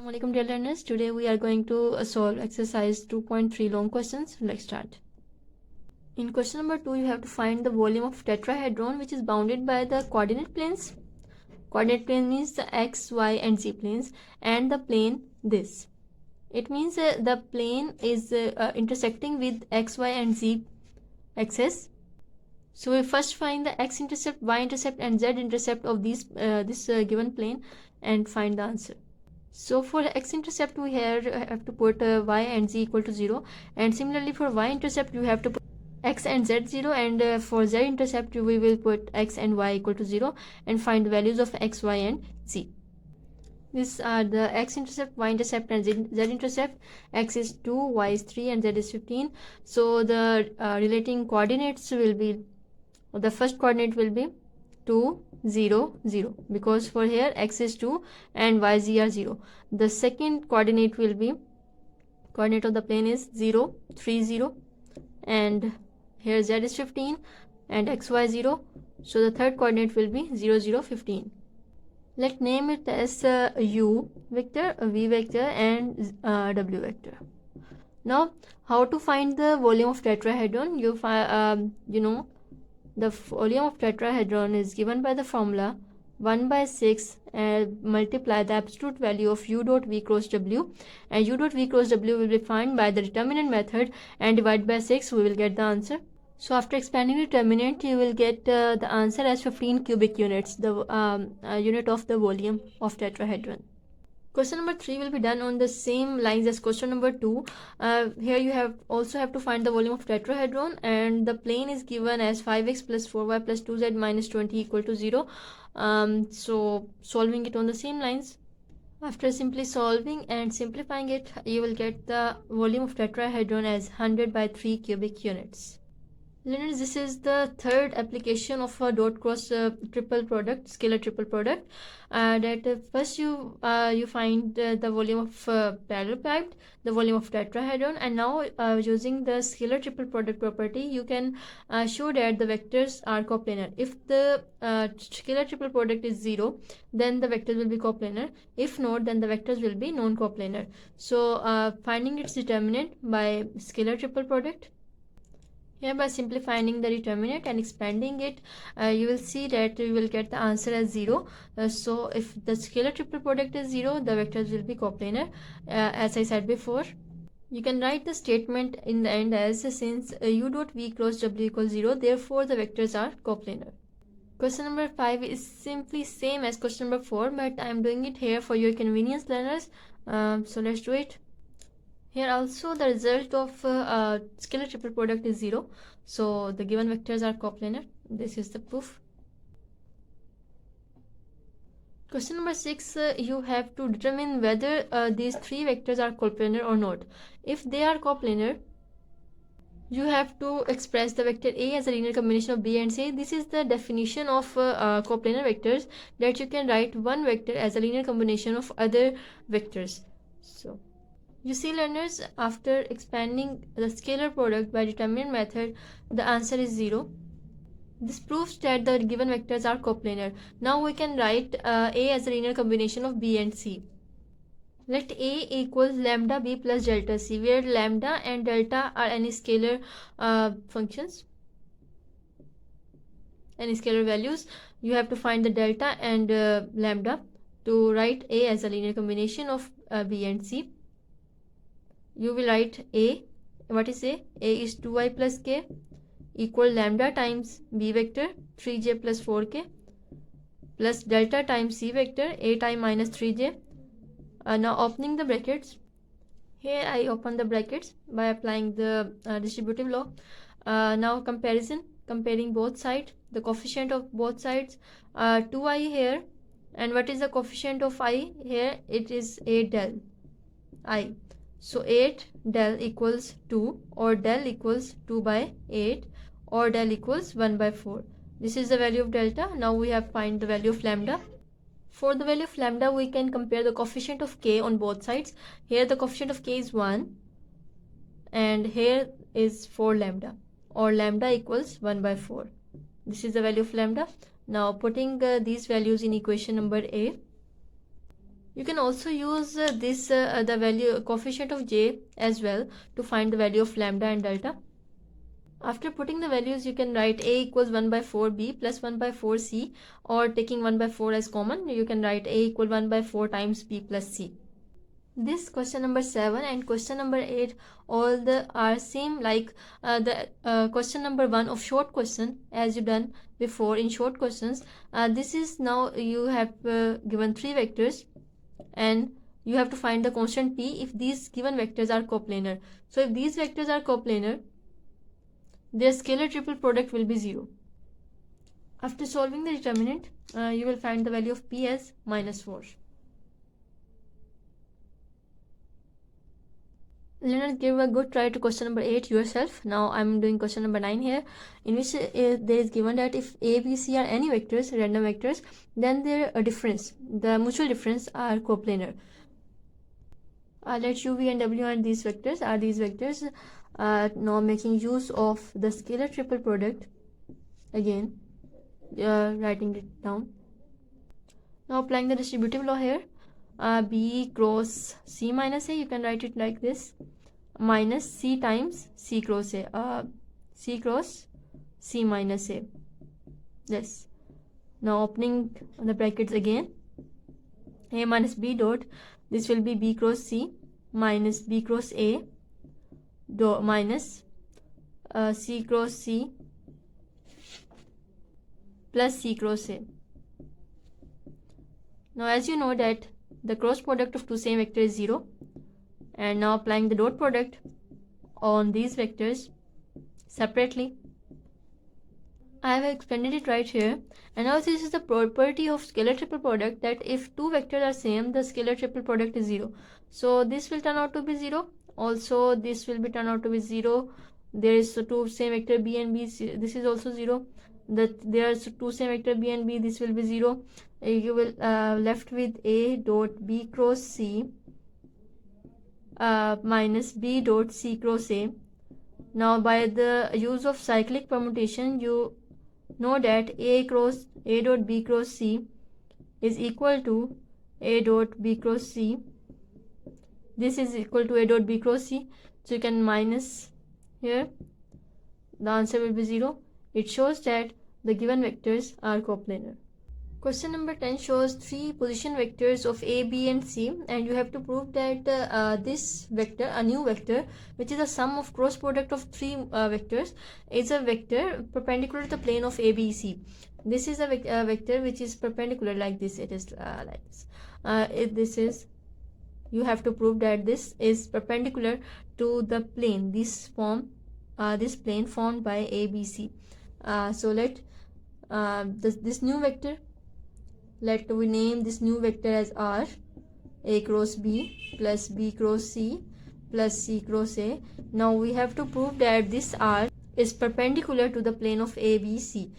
Assalamualaikum dear learners. Today we are going to solve exercise 2.3 long questions. Let's start. In question number 2, you have to find the volume of tetrahedron which is bounded by the coordinate planes. Coordinate plane means the x, y and z planes, and the plane this. It means the plane is intersecting with x, y and z axis. So we first find the x-intercept, y-intercept and z-intercept of this given plane and find the answer. So for x-intercept we have to put y and z equal to 0, and similarly for y-intercept you have to put x and z 0, and for z-intercept we will put x and y equal to 0 and find the values of x, y and z. These are the x-intercept, y-intercept and z-intercept. X is 2, y is 3 and z is 15. So the relating coordinates will be, the first coordinate will be 2, 0, 0, because for here x is 2 and y, z are 0. The second coordinate will be, coordinate of the plane is 0, 3, 0, and here z is 15 and x, y 0. So the third coordinate will be 0, 0, 15. Let's name it as u vector, v vector and w vector. Now how to find the volume of tetrahedron? You know the volume of tetrahedron is given by the formula 1 by 6 and multiply the absolute value of u dot v cross w, and u dot v cross w will be found by the determinant method, and divide by 6 we will get the answer. So after expanding the determinant you will get the answer as 15 cubic units, the unit of the volume of tetrahedron. Question number 3 will be done on the same lines as question number 2. Here you also have to find the volume of tetrahedron, and the plane is given as 5x plus 4y plus 2z minus 20 equal to 0. So solving it on the same lines. After simply solving and simplifying it, you will get the volume of tetrahedron as 100 by 3 cubic units. Learners, this is the third application of a dot cross triple product, scalar triple product. First you find the volume of parallelepiped, the volume of tetrahedron, and now using the scalar triple product property, you can show that the vectors are coplanar. If the scalar triple product is 0, then the vectors will be coplanar. If not, then the vectors will be non-coplanar. So finding its determinant by scalar triple product. Here by simplifying the determinant and expanding it, you will see that you will get the answer as 0. So if the scalar triple product is 0, the vectors will be coplanar, as I said before. You can write the statement in the end as, since u dot v cross w equals 0, therefore the vectors are coplanar. Question number 5 is simply same as question number 4, but I am doing it here for your convenience, learners. So let's do it. Here also the result of scalar triple product is 0. So the given vectors are coplanar. This is the proof. Question number 6, you have to determine whether these three vectors are coplanar or not. If they are coplanar, you have to express the vector A as a linear combination of B and C. This is the definition of coplanar vectors, that you can write one vector as a linear combination of other vectors. So you see, learners, after expanding the scalar product by determinant method, the answer is 0. This proves that the given vectors are coplanar. Now we can write A as a linear combination of B and C. Let A equals lambda B plus delta C, where lambda and delta are any scalar functions, any scalar values. You have to find the delta and lambda to write A as a linear combination of B and C. You will write A. What is A? A is 2i plus k equal lambda times B vector 3j plus 4k plus delta times C vector 8i minus 3j. Now opening the brackets. Here I open the brackets by applying the distributive law. Now comparing both sides, the coefficient of both sides, 2i here, and what is the coefficient of I here? It is 8 del I. So 8 del equals 2, or del equals 2 by 8, or del equals 1 by 4. This is the value of delta. Now we have find the value of lambda. For the value of lambda, we can compare the coefficient of k on both sides. Here the coefficient of k is 1, and here is 4 lambda, or lambda equals 1 by 4. This is the value of lambda. Now putting these values in equation number A. You can also use the value coefficient of j as well to find the value of lambda and delta. After putting the values, you can write a equals 1 by 4b plus 1 by 4c, or taking 1 by 4 as common, you can write a equal 1 by 4 times b plus c. This question number 7 and question number 8 all the are same like the question number 1 of short question, as you done before in short questions. This is now you have given 3 vectors and you have to find the constant p if these given vectors are coplanar. So if these vectors are coplanar, their scalar triple product will be 0. After solving the determinant, you will find the value of p as -4. Let us give a good try to question number 8 yourself. Now I'm doing question number 9 here, in which there is given that if a, b, c are any vectors, random vectors, then their difference, the mutual difference, are coplanar. Let u, v and w are these vectors. Now making use of the scalar triple product, again writing it down. Now applying the distributive law here, b cross c minus a, you can write it like this, minus c times c cross a, c cross c minus a. Yes. Now opening the brackets again, a minus b dot, this will be b cross c minus b cross a dot minus c cross c plus c cross a. Now as you know that the cross product of two same vectors is 0, and now applying the dot product on these vectors separately. I have expanded it right here, and now this is the property of scalar triple product, that if two vectors are same, the scalar triple product is 0. So this will turn out to be 0, also this will be turn out to be 0. There is two same vector b and b, this is also 0. That there are two same vector b and b, this will be 0. You will left with a dot b cross c minus b dot c cross a. Now by the use of cyclic permutation, you know that a dot b cross c is equal to a dot b cross c. This is equal to a dot b cross c, so you can minus here, the answer will be 0. It shows that the given vectors are coplanar. Question number 10 shows 3 position vectors of a, b and c, and you have to prove that this vector, a new vector which is a sum of cross product of 3 vectors, is a vector perpendicular to the plane of a, b, c. This is a vector which is perpendicular like this. It is like this. If this is, you have to prove that this is perpendicular to the plane, this plane formed by a, b, c. So let this new vector, let we name this new vector as r, a cross b plus b cross c plus c cross a. Now we have to prove that this r is perpendicular to the plane of a, b, c.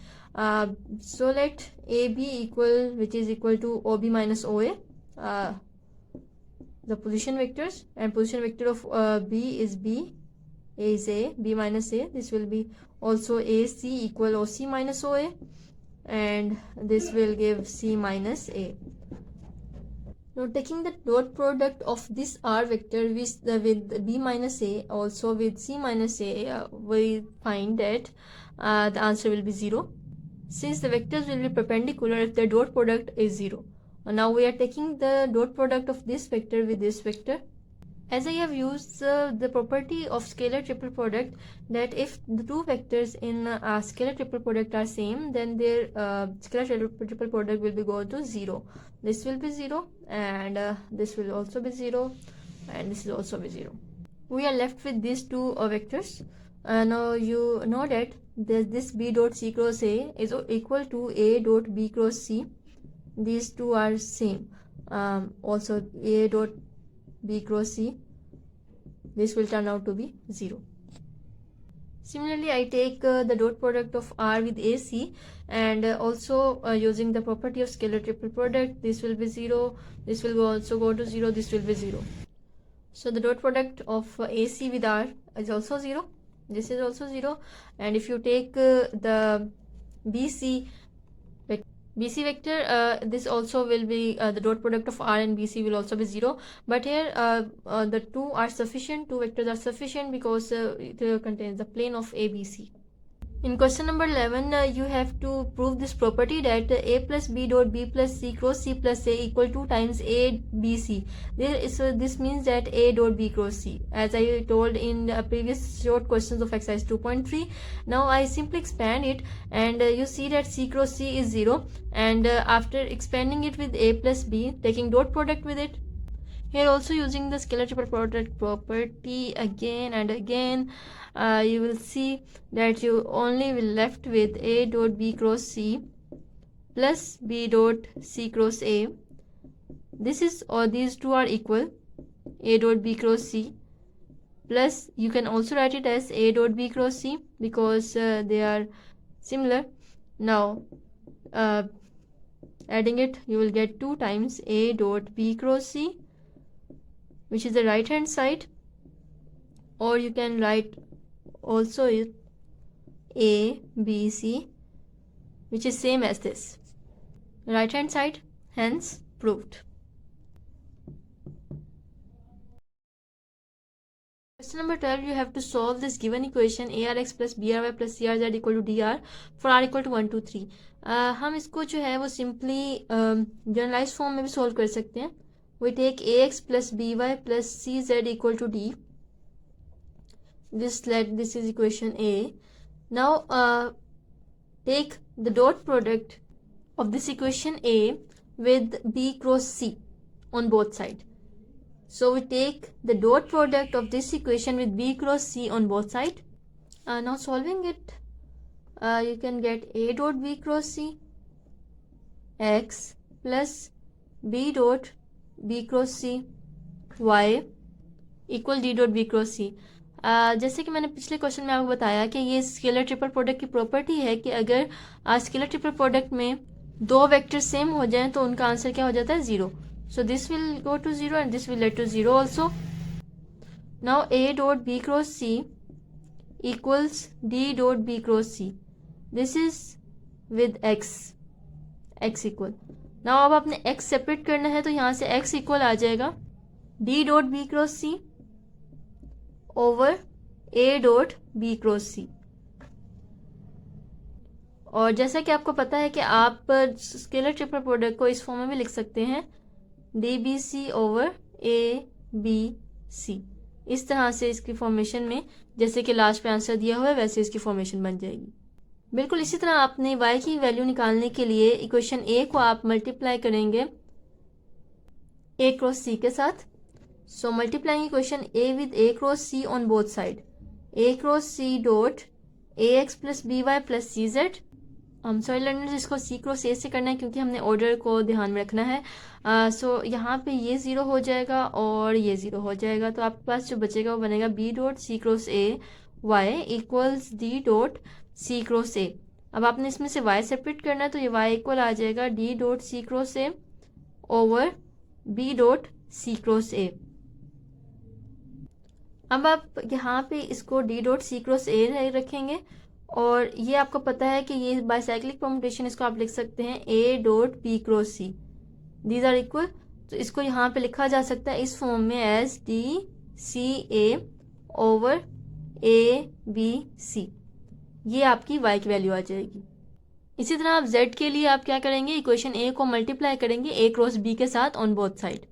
So let ab equal, which is equal to ob minus oa, the position vectors, and position vector of b is b, a is a, b minus a. This will be also ac equal oc minus oa, and this will give c minus a. Now taking the dot product of this r vector with b minus a, also with c minus a, we find that the answer will be 0, since the vectors will be perpendicular if the dot product is 0. Now we are taking the dot product of this vector with this vector. As I have used the property of scalar triple product, that if the two vectors in a scalar triple product are same, then their scalar triple product will be go to 0. This will be 0, and this will also be 0, and this will also be 0. We are left with these two vectors. Now you know that this b dot c cross a is equal to a dot b cross c. These two are same. Also a dot b cross c, this will turn out to be 0. Similarly, I take the dot product of r with ac, and also using the property of scalar triple product, this will be 0, this will also go to 0, this will be 0. So the dot product of ac with r is also 0, this is also 0, and if you take the bc BC vector, this also will be the dot product of R and BC will also be 0, but here the two are sufficient, two vectors are sufficient because it contains the plane of ABC. In question number 11, you have to prove this property that A plus B dot B plus C cross C plus A equal to times A B C. This means that A dot B cross C, as I told in previous short questions of exercise 2.3. Now I simply expand it, and you see that C cross C is 0, and after expanding it with A plus B, taking dot product with it, here also using the scalar triple product property again and again, you will see that you only will left with A dot B cross C plus B dot C cross A. This is, or these two are equal, A dot B cross C plus, you can also write it as A dot B cross C because they are similar. Now adding it, you will get 2 times A dot B cross C, which is the right hand side, or you can write also A B C, which is same as this right hand side, hence proved. Question number 12, you have to solve this given equation ARX plus BRY plus CRZ equal to DR for R equal to 1 2 3. हम इसको जो है वो simply generalise form में भी solve कर सकते हैं. We take AX plus BY plus CZ equal to D. This is equation A. Now take the dot product of this equation A with B cross C on both sides. So we take the dot product of this equation with B cross C on both sides. Now solving it, you can get A dot B cross C X plus B dot B cross C Y equal D dot B cross C. जैसे कि मैंने पिछले question में आपको बताया कि ये scalar triple product की प्रॉपर्टी है कि अगर स्केलर ट्रिपल प्रोडक्ट में दो वेक्टर सेम हो जाएं तो उनका आंसर क्या हो जाता है, 0. So this will go to 0 and this will lead to 0 also. Now A dot B cross C equals D dot B cross C. This is with x equal. Now अब आपने x सेपरेट करना है तो यहाँ से x equal आ जाएगा D dot B cross C over A dot B cross C. और जैसा कि आपको पता है कि आप स्केलर ट्रिपल प्रोडक्ट को इस फॉर्म में भी लिख सकते हैं DBC ओवर ABC. इस तरह से इसकी फॉर्मेशन में, जैसे कि लास्ट पे आंसर दिया हुआ है, वैसे इसकी फॉर्मेशन बन जाएगी. बिल्कुल इसी तरह आपने y की वैल्यू निकालने के लिए इक्वेशन A को आप मल्टीप्लाई करेंगे A क्रॉस C के साथ. So multiplying equation A with A cross C on both side. A cross C dot AX plus BY plus CZ. हम सॉरी लर्नर्स, इसको C क्रॉस A से करना है क्योंकि हमने ऑर्डर को ध्यान में रखना है. सो यहाँ पे ये 0 हो जाएगा और ये 0 हो जाएगा, तो आपके पास जो बचेगा वो बनेगा B dot C cross A Y equals D dot C cross A. अब आपने इसमें से y सेपरेट करना है तो ये y इक्वल आ जाएगा D dot C cross A over B dot C cross A. अब आप यहाँ पे इसको D dot C cross A रखेंगे और ये आपको पता है कि ये बाइसाइक्लिक परम्यूटेशन, इसको आप लिख सकते हैं A dot B cross C. These are equal, तो इसको यहाँ पे लिखा जा सकता है इस फॉर्म में एज DCA ओवर ABC. ये आपकी y की वैल्यू आ जाएगी. इसी तरह आप z के लिए आप क्या करेंगे, इक्वेशन A को मल्टीप्लाई करेंगे A क्रॉस B के साथ on both side.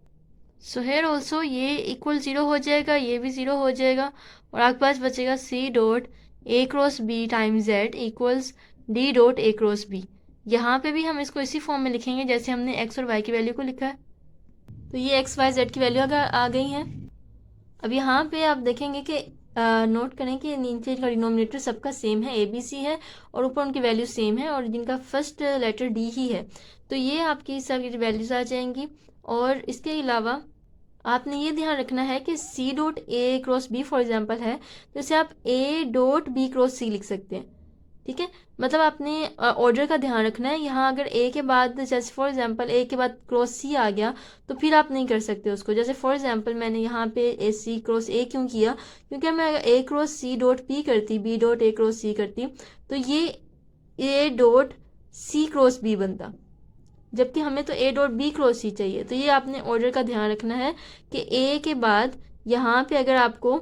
So here also ये इक्वल 0 हो जाएगा, ये भी 0 हो जाएगा और आपके पास बचेगा C dot A cross B times Z equals D dot A cross B. यहाँ पे भी हम इसको इसी फॉर्म में लिखेंगे जैसे हमने x और y की वैल्यू को लिखा है. तो ये x y z की वैल्यू आ गई है. अब यहाँ पे आप देखेंगे कि नोट करें कि नीचे का डिनोमिनेटर सबका सेम है, ABC है, और ऊपर उनकी वैल्यू सेम है और जिनका फर्स्ट लेटर D ही है. तो ये आपकी सब वैल्यूज आ जाएंगी. और इसके अलावा आपने ये ध्यान रखना है कि C dot A cross B for example है तो इसे आप A dot B cross C लिख सकते हैं. ठीक है, मतलब आपने ऑर्डर का ध्यान रखना है. यहाँ अगर A के बाद, जैसे फॉर एग्जांपल A के बाद क्रॉस C आ गया तो फिर आप नहीं कर सकते उसको. जैसे फॉर एग्जांपल मैंने यहाँ पे C क्रॉस A क्यों किया, क्योंकि मैं अगर A cross C dot B करती, B dot A cross C करती, तो ये A dot C cross B बनता. जबकि हमें तो ए डॉट बी क्रॉस सी चाहिए। तो ये आपने ऑर्डर का ध्यान रखना है कि ए के बाद यहाँ पे अगर आपको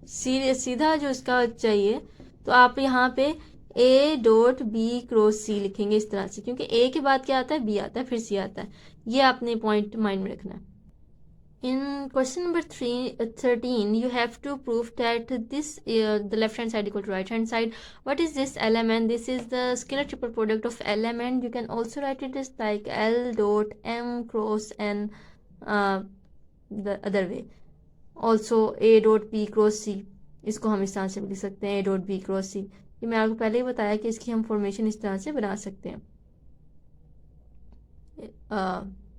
सीधा जो इसका चाहिए तो आप यहाँ पे ए डॉट बी क्रॉस सी लिखेंगे इस तरह से, क्योंकि ए के बाद क्या आता है, बी आता है, फिर सी आता है। ये आपने पॉइंट माइंड में रखना है। In question number 13, you have to prove that this the left hand side equal to right hand side. What is this element? This is the scalar triple product of element. You can also write it as like L dot M cross N the other way. Also A dot B cross C. इसको हम इस तरह से भी लिख सकते हैं, A dot B cross C. ये मैं आपको पहले ही बताया कि इसकी हम फॉर्मेशन इस तरह से बना सकते हैं।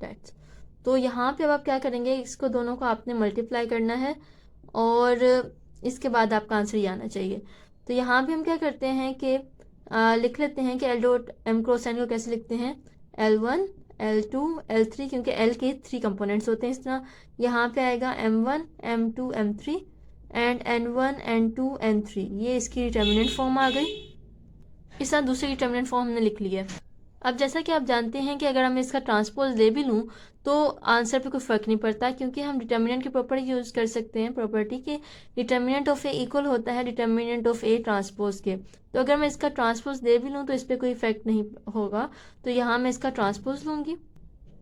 That's तो यहाँ पे अब आप क्या करेंगे, इसको दोनों को आपने मल्टीप्लाई करना है और इसके बाद आपका आंसर ये आना चाहिए। तो यहाँ पे हम क्या करते हैं कि लिख लेते हैं कि L dot M cross N को कैसे लिखते हैं, L1 L2 L3, क्योंकि L के 3 कंपोनेंट्स होते हैं। इस तरह यहाँ पे आएगा M1 M2 M3 and N1 N2 N3। ये इसकी डिटर्मिनेंट फॉर्म आ गई। इस तरह दूसरी डिटर्मिनेंट फॉर्म हमने लिख लिया। अब जैसा कि आप जानते हैं कि अगर मैं इसका ट्रांसपोज ले भी लूँ तो आंसर पे कोई फ़र्क नहीं पड़ता, क्योंकि हम डिटर्मिनेंट की प्रॉपर्टी यूज़ कर सकते हैं, प्रॉपर्टी के डिटर्मिनेंट ऑफ ए इक्वल होता है डिटर्मिनेंट ऑफ ए ट्रांसपोज के। तो अगर मैं इसका ट्रांसपोज ले भी लूँ तो इस पर कोई इफेक्ट नहीं होगा। तो यहाँ मैं इसका ट्रांसपोज लूँगी।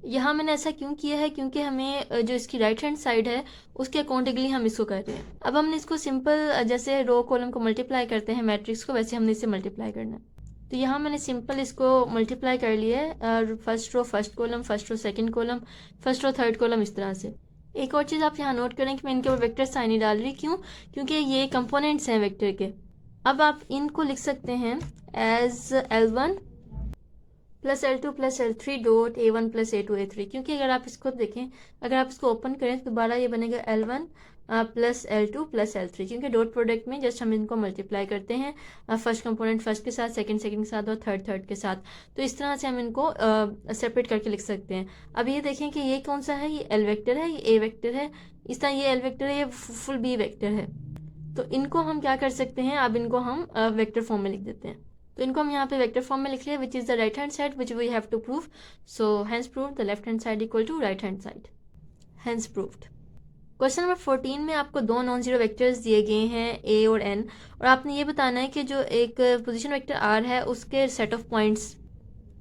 यहाँ मैंने ऐसा क्यों किया है, क्योंकि हमें जो इसकी राइट हैंड साइड है उसके अकॉर्डिंगली हम इसको कर रहे हैं। अब हमने इसको सिंपल जैसे रो कॉलम को मल्टीप्लाई करते हैं मैट्रिक्स को, वैसे हमने इसे मल्टीप्लाई करना है। तो यहाँ मैंने सिंपल इसको मल्टीप्लाई कर लिया है, first row first column, first row second column, first row third column, इस तरह से। एक और चीज़ आप यहाँ नोट करें कि मैं इनके ऊपर वेक्टर साइन नहीं डाल रही, क्यों, क्योंकि ये कंपोनेंट्स हैं वेक्टर के। अब आप इनको लिख सकते हैं as L1 plus L2 plus L3 dot A1 plus A2 A3, क्योंकि अगर आप इसको देखें, अगर आप इसको ओपन करें तो दोबारा ये बनेगा L1 plus L2 plus L3, क्योंकि डॉट प्रोडक्ट में जस्ट हम इनको मल्टीप्लाई करते हैं, फर्स्ट कंपोनेंट फर्स्ट के साथ, सेकंड सेकंड के साथ और थर्ड थर्ड के साथ। तो इस तरह से हम इनको सेपरेट करके लिख सकते हैं। अब ये देखें कि ये कौन सा है, ये L वेक्टर है, ये A वेक्टर है, इस तरह ये L वेक्टर है, ये फुल B वेक्टर है। तो इनको हम क्या कर सकते हैं, अब इनको हम वेक्टर फॉर्म में लिख देते हैं। तो इनको हम यहाँ पे वेक्टर फॉर्म में लिख लिया, which is the right hand side which we have to prove. So hence prove the left hand side equal to right hand side, hence proved. Question number 14 में आपको दो नॉन जीरो वेक्टर्स दिए गए हैं A और N, और आपने ये बताना है कि जो एक पोजीशन वेक्टर R है उसके सेट ऑफ पॉइंट्स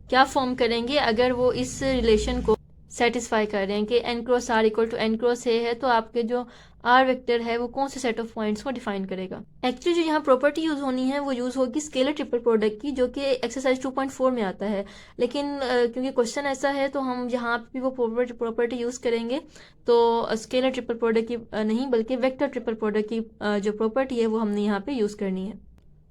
क्या फॉर्म करेंगे अगर वो इस रिलेशन को सेटिस्फाई कर रहे हैं कि N cross R equal to N cross A है। तो आपके जो R वेक्टर है वो कौन से सेट ऑफ पॉइंट्स को डिफाइन करेगा। एक्चुअली जो यहाँ प्रॉपर्टी यूज़ होनी है वो यूज़ होगी स्केलर ट्रिपल प्रोडक्ट की, जो कि एक्सरसाइज 2.4 में आता है। लेकिन क्योंकि क्वेश्चन ऐसा है तो हम यहाँ पे भी वो प्रॉपर्टी यूज़ करेंगे। तो स्केलर ट्रिपल प्रोडक्ट की नहीं बल्कि वेक्टर ट्रिपल प्रोडक्ट की जो प्रॉपर्टी है वो हमने यहाँ पे यूज़ करनी है।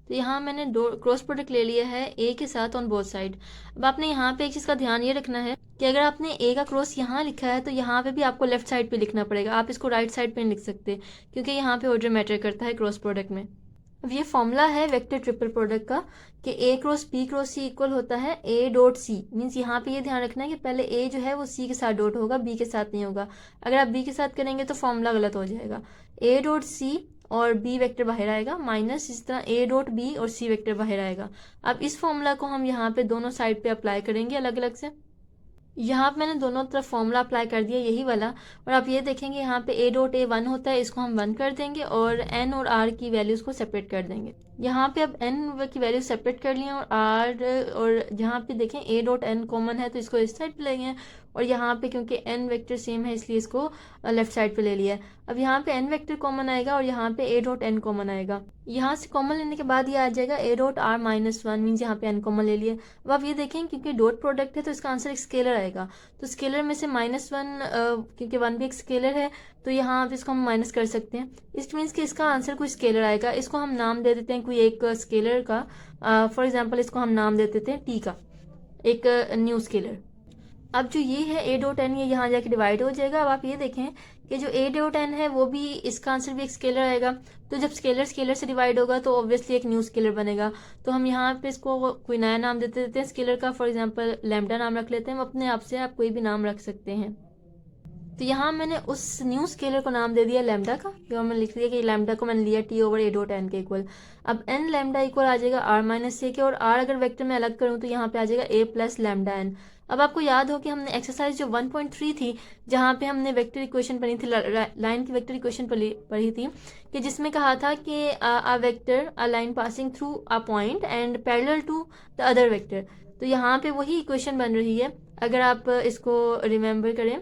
तो यहाँ मैंने दो क्रॉस प्रोडक्ट ले लिया है ए के साथ ऑन बोथ साइड। अब आपने यहाँ पे एक चीज़ का ध्यान ये रखना है कि अगर आपने ए का क्रॉस यहाँ लिखा है तो यहाँ पे भी आपको लेफ्ट साइड पे लिखना पड़ेगा, आप इसको राइट साइड पे नहीं लिख सकते, क्योंकि यहाँ पे ऑर्डर मैटर करता है क्रॉस प्रोडक्ट में। अब ये फॉर्मूला है वेक्टर ट्रिपल प्रोडक्ट का कि ए क्रॉस बी क्रॉस सी इक्वल होता है ए डॉट सी। मीन्स यहाँ पे ये ध्यान रखना है कि पहले ए जो है वो सी के साथ डॉट होगा, बी के साथ नहीं होगा। अगर आप बी के साथ करेंगे तो फॉर्मूला गलत हो जाएगा। ए डॉट सी और बी वेक्टर बाहर आएगा, माइनस इस तरह ए डॉट बी और सी वेक्टर बाहर आएगा। अब इस फॉर्मूला को हम यहाँ पे दोनों साइड पे अप्लाई करेंगे अलग अलग से। यहाँ पे मैंने दोनों तरफ फॉर्मूला अप्लाई कर दिया यही वाला, और आप ये देखेंगे यहाँ पे ए डॉट ए 1 होता है, इसको हम 1 कर देंगे और एन और आर की वैल्यूज़ को सेपरेट कर देंगे। यहाँ पे अब एन की वैल्यू सेपरेट कर लिए और आर, और यहाँ पे देखें ए डॉट एन कॉमन है तो इसको इस साइड पे ले गए, और यहाँ पे क्योंकि एन वेक्टर सेम है इसलिए इसको लेफ्ट साइड पे ले लिया। अब यहाँ पे एन वेक्टर कॉमन आएगा और यहाँ पे ए डॉट एन कॉमन आएगा। यहाँ से कॉमन लेने के बाद ये आ जाएगा ए डॉट आर -1, मीन्स यहाँ पे एन कॉमन ले लिया। अब आप ये देखें क्योंकि डॉट प्रोडक्ट है तो इसका आंसर एक स्केलर आएगा, तो स्केलर में से -1 क्योंकि 1 भी एक स्केलर है तो यहाँ आप इसको हम माइनस कर सकते हैं। इस मीन्स कि इसका आंसर कोई स्केलर आएगा। इसको हम नाम दे देते हैं कोई एक स्केलर का, फॉर एग्जांपल इसको हम नाम दे देते हैं टी का, एक न्यू स्केलर। अब जो ये है ए डॉट एन, ये यहाँ जाके डिवाइड हो जाएगा। अब आप ये देखें कि जो ए डॉट एन है वो भी, इसका आंसर भी एक स्केलर आएगा। तो जब स्केलर स्केलर से डिवाइड होगा तो ऑब्वियसली एक न्यू स्केलर बनेगा। तो हम यहाँ पे इसको कोई नया नाम देते देते हैं स्केलर का, फॉर एग्जांपल लैम्डा नाम रख लेते हैं। हम अपने आप से आप कोई भी नाम रख सकते हैं। तो यहाँ मैंने उस न्यू स्केलर को नाम दे दिया लैम्डा का, जो मैंने लिख दिया कि लैम्डा को मैंने लिया T over A dot N के इक्वल। अब एन लैम्डा इक्वल आ जाएगा आर माइनस ए के, और आर अगर वेक्टर में अलग करूँ तो यहाँ पे आ जाएगा ए प्लस लैम्डा एन। अब आपको याद हो कि हमने एक्सरसाइज जो 1.3 थी, जहाँ पे हमने वेक्टर इक्वेशन पढ़ी थी, लाइन की वेक्टर इक्वेशन पढ़ी थी, कि जिसमें कहा था कि a vector a line passing through a point and parallel to the other vector. तो यहाँ पे वही इक्वेशन बन रही है। अगर आप इसको रिमेंबर करें,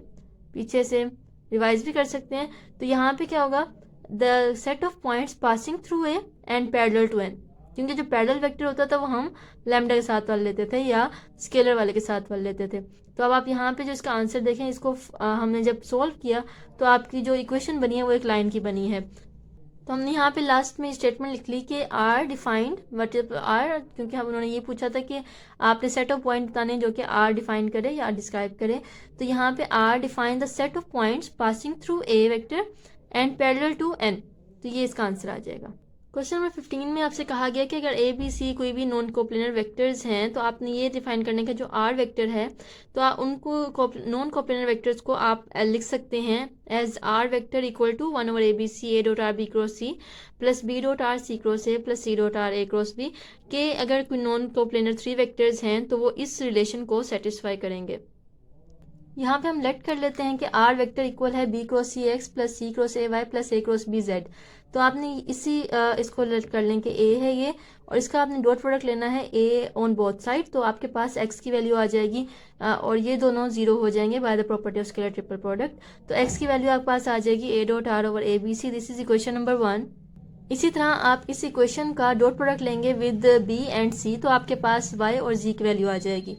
पीछे से रिवाइज भी कर सकते हैं, तो यहाँ पे क्या होगा, the set of points passing through A and parallel to N, क्योंकि जो पैरेलल वेक्टर होता था वो हम लैम्डा के साथ वाले लेते थे या स्केलर वाले के साथ वाले लेते थे। तो अब आप यहाँ पे जो इसका आंसर देखें, इसको हमने जब सोल्व किया तो आपकी जो इक्वेशन बनी है वो एक लाइन की बनी है। तो हमने यहाँ पे लास्ट में स्टेटमेंट लिख ली कि आर डिफाइंड वट आर, क्योंकि हम उन्होंने ये पूछा था कि आपने सेट ऑफ पॉइंट बताने जो कि आर डिफाइन करे या डिस्क्राइब करे। तो यहाँ पे R define the set of points passing through A vector and parallel to N. तो ये इसका आंसर आ जाएगा। क्वेश्चन नंबर 15 में आपसे कहा गया कि अगर ए बी सी कोई भी नॉन कोप्लेनर वेक्टर्स हैं, तो आपने ये डिफाइन करने का जो आर वेक्टर है, तो आप उनको नॉन कोप्लेनर वेक्टर्स को आप लिख सकते हैं as R vector equal to 1 over A B C A dot R B cross C plus B dot R C cross A plus C dot R A cross B, के अगर कोई non coplanar 3 vectors हैं तो वो इस relation को satisfy करेंगे। यहाँ पे हम लेट कर लेते हैं कि आर वेक्टर इक्वल है B cross C X plus C cross A Y plus A cross B Z. तो आपने इसको लेट कर लें कि ए है ये, और इसका आपने डॉट प्रोडक्ट लेना है ए ऑन बोथ साइड। तो आपके पास एक्स की वैल्यू आ जाएगी और ये दोनों जीरो हो जाएंगे by the property of scalar triple product. तो एक्स की वैल्यू आपके पास आ जाएगी A dot R over A B C. This is equation number 1। इसी तरह आप इस इक्वेशन का डॉट प्रोडक्ट लेंगे विद बी एंड सी, तो आपके पास वाई और जी की वैल्यू आ जाएगी।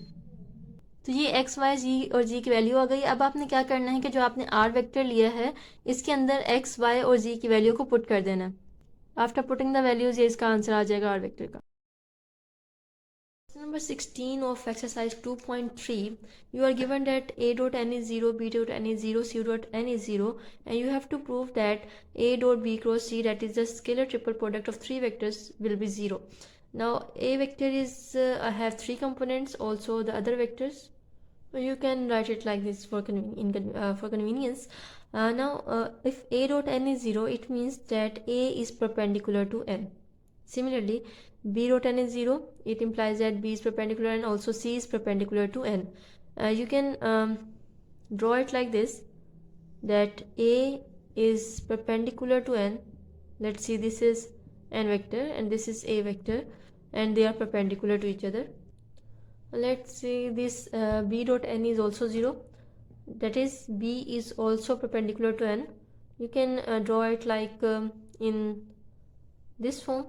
तो ये एक्स वाई जी और जी की वैल्यू आ गई। अब आपने क्या करना है कि जो आपने आर वेक्टर लिया है इसके अंदर एक्स वाई और जी की वैल्यू को पुट कर देना। आफ्टर पुटिंग द वैल्यूज ये इसका आंसर आ जाएगा आर वेक्टर का। Number 16 of exercise 2.3, you are given that a dot n is 0, b dot n is 0, c dot n is 0, and you have to prove that a dot b cross c, that is the scalar triple product of three vectors, will be 0. Now a vector is have three components, also the other vectors. You can write it like this for convenience. Now if a dot n is 0, it means that a is perpendicular to n. Similarly, b dot n is 0, it implies that b is perpendicular, and also c is perpendicular to n. You can draw it like this, that a is perpendicular to n. Let's see, this is n vector and this is a vector, and they are perpendicular to each other. Let's see, this b dot n is also 0, that is b is also perpendicular to n. You can draw it like in this form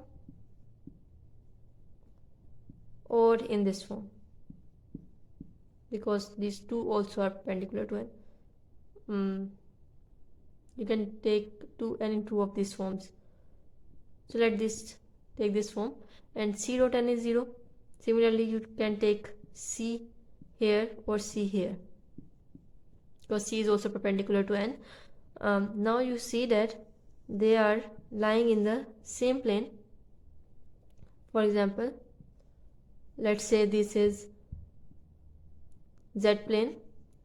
or in this form, because these two also are perpendicular to n. You can take any two of these forms. So let this take this form, and c dot n is 0. Similarly, you can take c here or c here, because c is also perpendicular to n. Now you see that they are lying in the same plane. For example, let's say this is z plane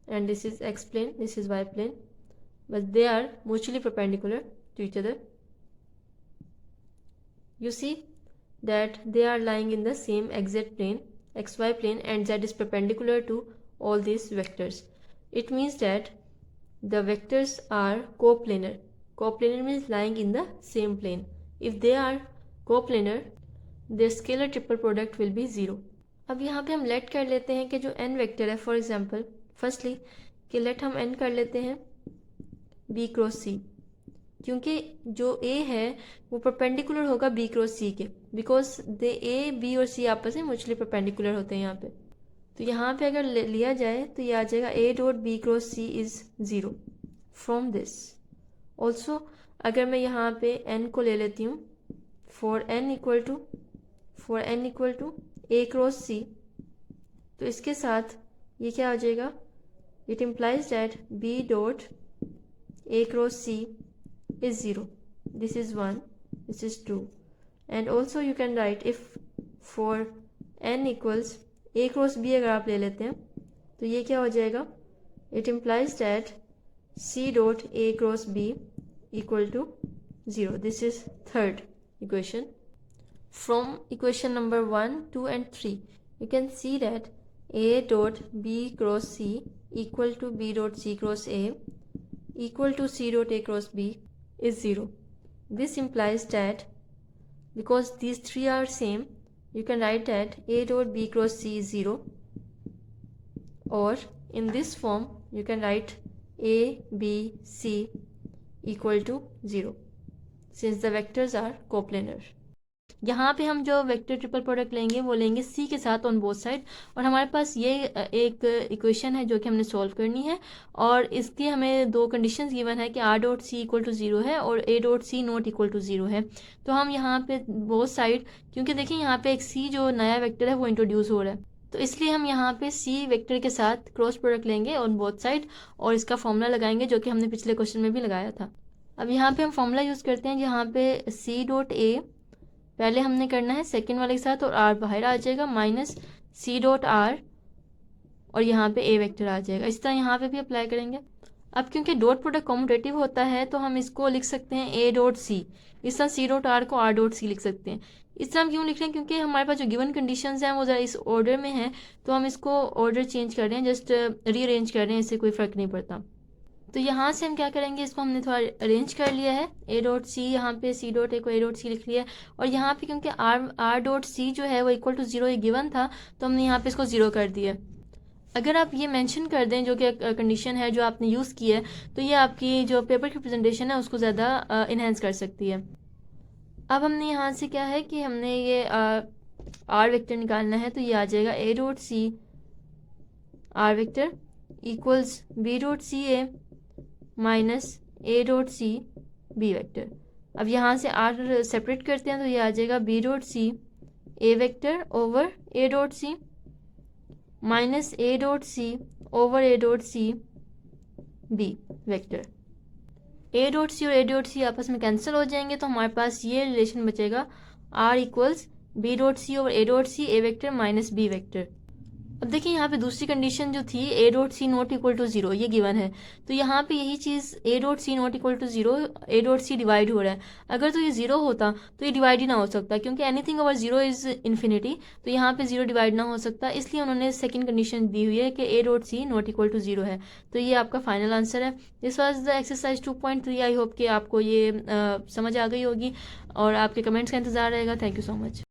and this is x plane, this is y plane, but they are mutually perpendicular to each other. You see that they are lying in the same xz plane, xy plane, and z is perpendicular to all these vectors. It means that the vectors are coplanar. Coplanar means lying in the same plane. If they are coplanar, their scalar triple product will be 0. अब यहाँ पे हम late कर लेते हैं कि जो n vector है, फॉर एग्जांपल फर्स्टली कि लेट हम n कर लेते हैं b क्रॉस c, क्योंकि जो a है वो परपेंडिकुलर होगा b क्रॉस c के, बिकॉज दे a b और c आपस में म्यूचुअली परपेंडिकुलर होते हैं यहाँ पे। तो यहाँ पे अगर लिया जाए तो ये आ जाएगा a dot b cross c is 0 from this. Also अगर मैं यहाँ पे n को ले लेती हूँ for n equal to a cross c, तो इसके साथ ये क्या हो जाएगा, it implies that b dot a cross c is 0. This is 1, this is 2, and also you can write if for n equals a cross b अगर आप ले लेते हैं तो ये क्या हो जाएगा, it implies that C dot A cross B equal to 0. This is third equation. From equation number 1, 2 and 3, you can see that A dot B cross C equal to B dot C cross A equal to C dot A cross B is 0. This implies that because these three are same, you can write that A dot B cross C is 0, or in this form you can write A, B, C equal to 0 since the vectors are coplanar. यहाँ पे हम जो vector triple product लेंगे वो लेंगे सी के साथ on both side, और हमारे पास ये एक इक्वेशन है जो कि हमने सॉल्व करनी है, और इसकी हमें दो कंडीशंस गिवन है कि R dot C equal to 0 है और A dot C not equal to 0 है। तो हम यहाँ पे बोथ साइड, क्योंकि देखिए यहाँ पे एक सी जो नया वेक्टर है वो इंट्रोड्यूस हो रहा है, तो इसलिए हम यहाँ पे सी वेक्टर के साथ क्रॉस प्रोडक्ट लेंगे ऑन बोथ साइड और इसका फॉर्मूला लगाएंगे जो कि हमने पिछले क्वेश्चन में भी लगाया था। अब यहाँ पे हम फॉर्मूला यूज़ करते हैं जहाँ पे सी डॉट ए पहले हमने करना है सेकेंड वाले के साथ और आर बाहर आ जाएगा माइनस सी डॉट आर और यहाँ पे ए वेक्टर आ जाएगा। इस तरह यहाँ पे भी अप्लाई करेंगे। अब क्योंकि डॉट प्रोडक्ट कॉम्यूटेटिव होता है तो हम इसको लिख सकते हैं ए डॉट सी, इस तरह सी डॉट आर को आर डॉट सी लिख सकते हैं। इस तरह हम क्यों लिख रहे हैं, क्योंकि हमारे पास जो गिवन कंडीशंस हैं वो ज़रा इस ऑर्डर में है, तो हम इसको ऑर्डर चेंज कर रहे हैं, जस्ट रीअरेंज कर रहे हैं, इससे कोई फ़र्क नहीं पड़ता। तो यहाँ से हम क्या करेंगे, इसको हमने थोड़ा अरेंज कर लिया है, ए डॉट सी यहाँ पे सी डॉट ए को ए डॉट सी लिख लिया है, और यहाँ पे क्योंकि आर डॉट सी जो है वो इक्वल टू 0 ये गिवन था तो हमने यहाँ पे इसको 0 कर दिया। अगर आप ये मेंशन कर दें जो कि कंडीशन है जो आपने यूज़ की है, तो ये आपकी जो पेपर की प्रेजेंटेशन है उसको ज़्यादा इन्हेंस कर सकती है। अब हमने यहाँ से क्या है कि हमने ये आर वेक्टर निकालना है, तो ये आ जाएगा A dot C R vector equals B dot C A minus A dot C B vector. अब यहाँ से आर सेपरेट करते हैं तो ये आ जाएगा B dot C A vector over A dot C minus A dot C over A dot C B vector. A dot C और ए डॉट सी आपस में कैंसिल हो जाएंगे तो हमारे पास ये रिलेशन बचेगा R equals B dot C over A dot C A vector minus B vector. अब देखिए यहाँ पे दूसरी कंडीशन जो थी A dot C not equal to 0 ये गिवन है, तो यहाँ पे यही चीज़ A dot C not equal to 0 A dot C divide हो रहा है। अगर तो ये 0 होता तो ये डिवाइड ही ना हो सकता, क्योंकि एनीथिंग ओवर 0 इज़ इन्फिनिटी, तो यहाँ पे 0 डिवाइड ना हो सकता, इसलिए उन्होंने सेकंड कंडीशन दी हुई है कि A dot C not equal to 0 है। तो ये आपका फाइनल आंसर है। This was the exercise 2.3। I hope कि आपको ये समझ आ गई होगी और आपके कमेंट्स का इंतज़ार रहेगा। Thank you so much.